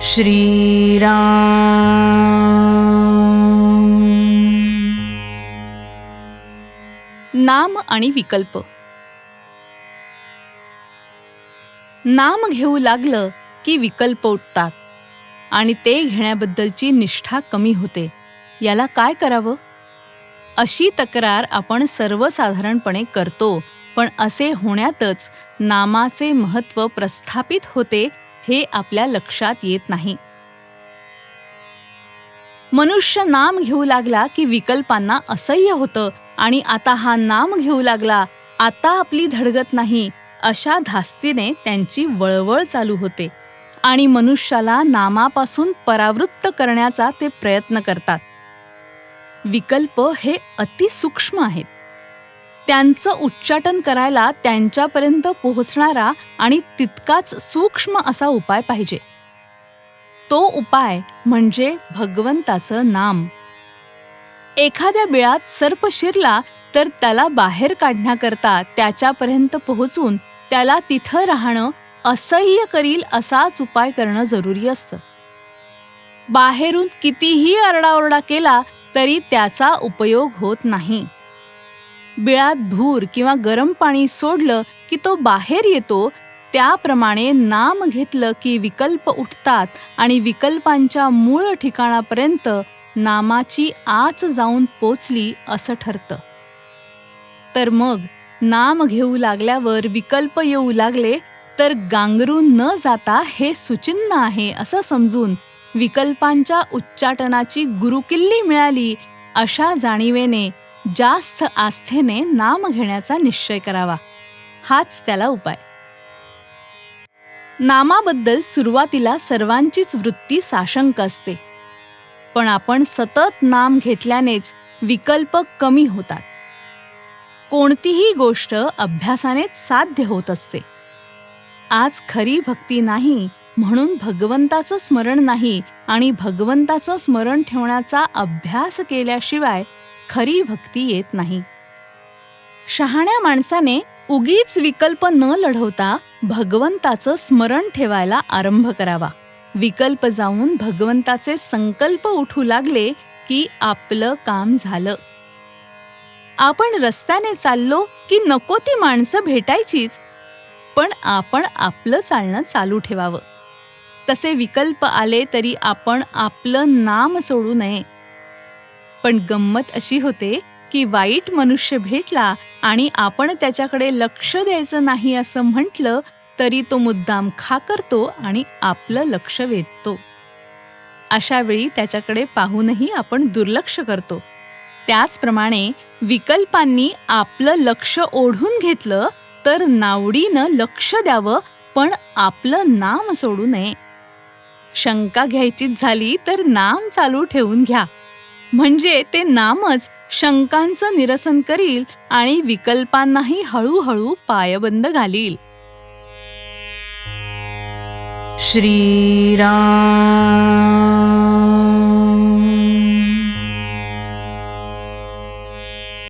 श्रीराम. नाम आणि विकल्प. नाम घेऊ लागलं की विकल्प उठतात आणि ते घेण्याबद्दलची निष्ठा कमी होते. याला काय करावं? अशी तक्रार आपण सर्वसाधारणपणे करतो, पण असे होण्यातच नामाचे महत्त्व प्रस्थापित होते हे आपल्या लक्षात येत नाही. मनुष्य नाम घेऊ लागला की विकल्पांना असह्य होतं आणि आता हा नाम घेऊ लागला, आता आपली धडगत नाही, अशा धास्तीने त्यांची वळवळ चालू होते आणि मनुष्याला नामापासून परावृत्त करण्याचा ते प्रयत्न करतात. विकल्प हे अतिसूक्ष्म आहेत. त्यांचं उच्चाटन करायला त्यांच्यापर्यंत पोहोचणारा आणि तितकाच सूक्ष्म असा उपाय पाहिजे. तो उपाय म्हणजे भगवंताचं नाम. एखाद्या बिळात सर्प शिरला तर त्याला बाहेर काढण्याकरता त्याच्यापर्यंत पोहोचून त्याला तिथं राहणं असह्य करील असाच उपाय करणं जरुरी असतं. बाहेरून कितीही आरडाओरडा केला तरी त्याचा उपयोग होत नाही. बिळात धूर किंवा गरम पाणी सोडलं की तो बाहेर येतो, त्याप्रमाणे नाम घेतलं की विकल्प उठतात आणि विकल्पांच्या मूळ ठिकाणापर्यंत नामाची आच जाऊन पोचली असं ठरतं. तर मग नाम घेऊ लागल्यावर विकल्प येऊ लागले तर गांगरून न जाता हे सुचिन्ह आहे असं समजून विकल्पांच्या उच्चाटनाची गुरुकिल्ली मिळाली अशा जाणीवेने जास्त आस्थेने नाम घेण्याचा निश्चय करावा. हाच त्याला उपाय. नामाबद्दल सुरुवातीला सर्वांचीच वृत्ती साशंक असते, पण आपण सतत नाम घेतल्यानेच विकल्प कमी होतात. कोणतीही गोष्ट अभ्यासानेच साध्य होत असते. आज खरी भक्ती नाही म्हणून भगवंताचं स्मरण नाही आणि भगवंताचं स्मरण ठेवण्याचा अभ्यास केल्याशिवाय खरी भक्ती येत नाही. शहाण्या माणसाने उगीच विकल्प न लढवता भगवंताचं स्मरण ठेवायला आरंभ करावा. विकल्प जाऊन भगवंताचे संकल्प उठू लागले की आपलं काम झालं. आपण रस्त्याने चाललो की नको ती माणसं भेटायचीच, पण आपण आपलं चालणं चालू ठेवावं. तसे विकल्प आले तरी आपण आपलं नाम सोडू नये. पण गंमत अशी होते की वाईट मनुष्य भेटला आणि आपण त्याच्याकडे लक्ष द्यायचं नाही असं म्हटलं तरी तो मुद्दाम खाकरतो आणि आपलं लक्ष वेधतो. अशा वेळी त्याच्याकडे पाहूनही आपण दुर्लक्ष करतो. त्याचप्रमाणे विकल्पांनी आपलं लक्ष ओढून घेतलं तर नावडीनं लक्ष द्यावं, पण आपलं नाम सोडू नये. शंका घ्यायचीच झाली तर नाम चालू ठेवून घ्या, म्हणजे ते नामच शंकांचं निरसन करील आणि विकल्पांनाही हळूहळू पायबंद घालील. श्रीराम.